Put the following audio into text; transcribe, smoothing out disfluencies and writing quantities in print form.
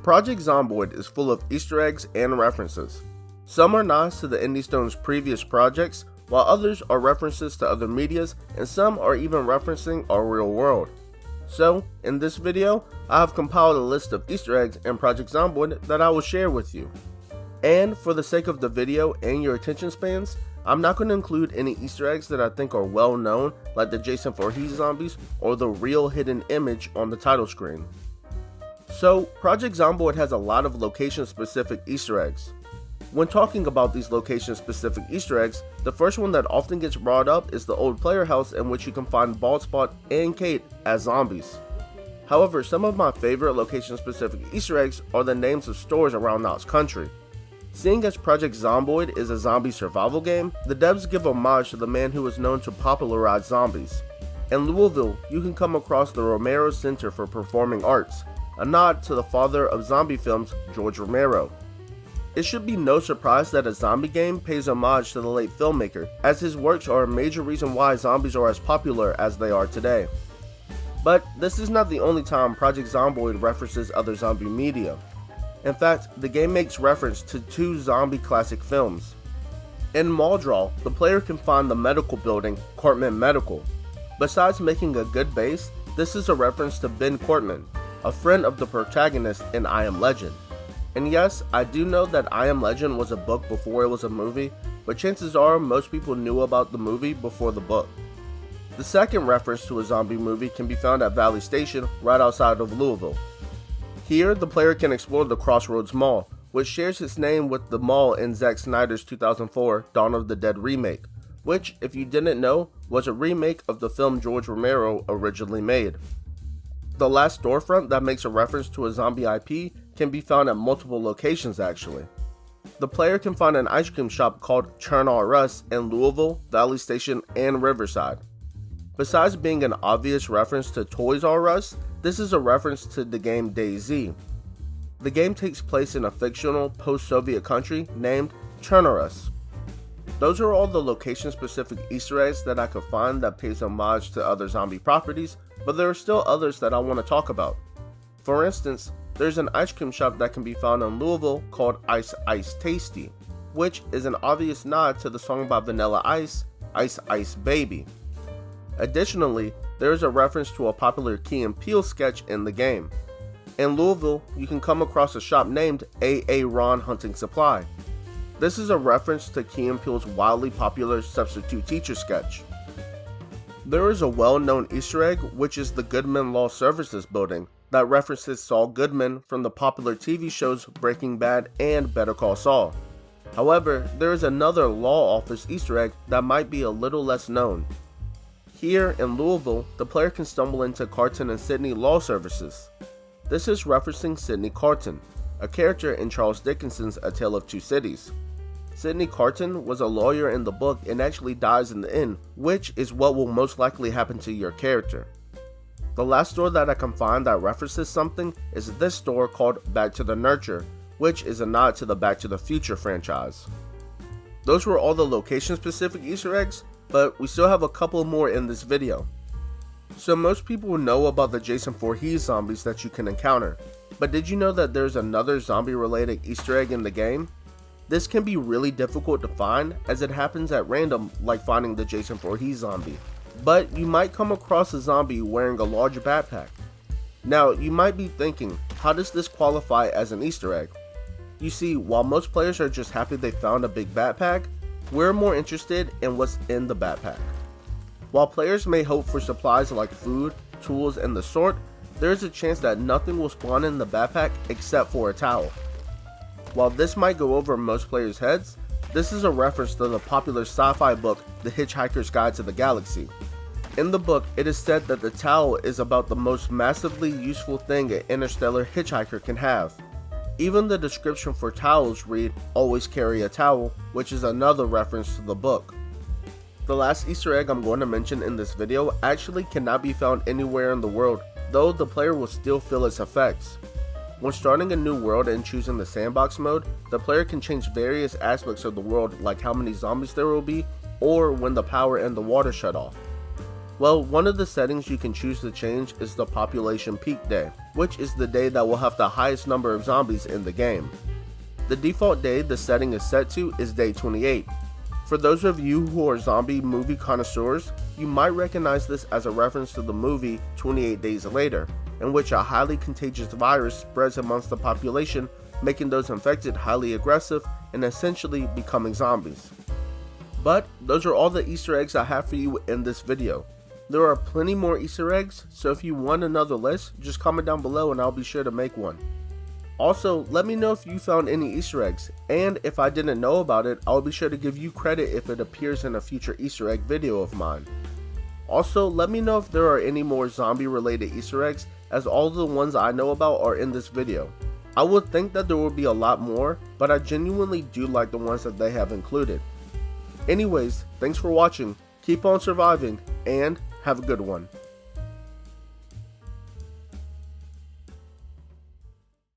Project Zomboid is full of Easter eggs and references. Some are nods to the Indie Stone's previous projects, while others are references to other medias, and some are even referencing our real world. So, in this video, I have compiled a list of Easter eggs in Project Zomboid that I will share with you. And for the sake of the video and your attention spans, I'm not going to include any Easter eggs that I think are well known, like the Jason Voorhees zombies or the real hidden image on the title screen. So, Project Zomboid has a lot of location-specific Easter eggs. When talking about these location-specific Easter eggs, the first one that often gets brought up is the old player house in which you can find Baldspot and Kate as zombies. However, some of my favorite location-specific Easter eggs are the names of stores around Knox Country. Seeing as Project Zomboid is a zombie survival game, the devs give homage to the man who is known to popularize zombies. In Louisville, you can come across the Romero Center for Performing Arts, a nod to the father of zombie films, George Romero. It should be no surprise that a zombie game pays homage to the late filmmaker, as his works are a major reason why zombies are as popular as they are today. But this is not the only time Project Zomboid references other zombie media. In fact, the game makes reference to two zombie classic films. In Mauldral, the player can find the medical building, Cortman Medical. Besides making a good base, this is a reference to Ben Cortman, a friend of the protagonist in I Am Legend. And yes, I do know that I Am Legend was a book before it was a movie, but chances are most people knew about the movie before the book. The second reference to a zombie movie can be found at Valley Station, right outside of Louisville. Here, the player can explore the Crossroads Mall, which shares its name with the mall in Zack Snyder's 2004 Dawn of the Dead remake, which, if you didn't know, was a remake of the film George Romero originally made. The last storefront that makes a reference to a zombie IP can be found at multiple locations actually. The player can find an ice cream shop called Churn R Us in Louisville, Valley Station, and Riverside. Besides being an obvious reference to Toys R Us, this is a reference to the game DayZ. The game takes place in a fictional post-Soviet country named Churn R Us. Those are all the location-specific Easter eggs that I could find that pays homage to other zombie properties, but there are still others that I want to talk about. For instance, there's an ice cream shop that can be found in Louisville called Ice Ice Tasty, which is an obvious nod to the song by Vanilla Ice, Ice Ice Baby. Additionally, there is a reference to a popular Key and Peele sketch in the game. In Louisville, you can come across a shop named A.A. Ron Hunting Supply. This is a reference to Key and Peele's wildly popular Substitute Teacher sketch. There is a well-known Easter egg, which is the Goodman Law Services building, that references Saul Goodman from the popular TV shows Breaking Bad and Better Call Saul. However, there is another law office Easter egg that might be a little less known. Here in Louisville, the player can stumble into Carton and Sidney Law Services. This is referencing Sidney Carton, a character in Charles Dickens's A Tale of Two Cities. Sidney Carton was a lawyer in the book and actually dies in the end, which is what will most likely happen to your character. The last store that I can find that references something is this store called Back to the Nurture, which is a nod to the Back to the Future franchise. Those were all the location-specific Easter eggs, but we still have a couple more in this video. So most people know about the Jason Voorhees zombies that you can encounter, but did you know that there's another zombie-related Easter egg in the game? This can be really difficult to find as it happens at random, like finding the Jason Voorhees zombie. But you might come across a zombie wearing a large backpack. Now, you might be thinking, how does this qualify as an Easter egg? You see, while most players are just happy they found a big backpack, we're more interested in what's in the backpack. While players may hope for supplies like food, tools, and the sort, there is a chance that nothing will spawn in the backpack except for a towel. While this might go over most players' heads, this is a reference to the popular sci-fi book The Hitchhiker's Guide to the Galaxy. In the book, it is said that the towel is about the most massively useful thing an interstellar hitchhiker can have. Even the description for towels read, "Always carry a towel," which is another reference to the book. The last Easter egg I'm going to mention in this video actually cannot be found anywhere in the world, though the player will still feel its effects. When starting a new world and choosing the Sandbox mode, the player can change various aspects of the world like how many zombies there will be, or when the power and the water shut off. Well, one of the settings you can choose to change is the population peak day, which is the day that will have the highest number of zombies in the game. The default day the setting is set to is day 28. For those of you who are zombie movie connoisseurs, you might recognize this as a reference to the movie 28 Days Later, in which a highly contagious virus spreads amongst the population, making those infected highly aggressive and essentially becoming zombies. But those are all the Easter eggs I have for you in this video. There are plenty more Easter eggs, so if you want another list, just comment down below and I'll be sure to make one. Also, let me know if you found any Easter eggs, and if I didn't know about it, I'll be sure to give you credit if it appears in a future Easter egg video of mine. Also, let me know if there are any more zombie related Easter eggs, as all the ones I know about are in this video. I would think that there would be a lot more, but I genuinely do like the ones that they have included. Anyways, thanks for watching, keep on surviving, and have a good one.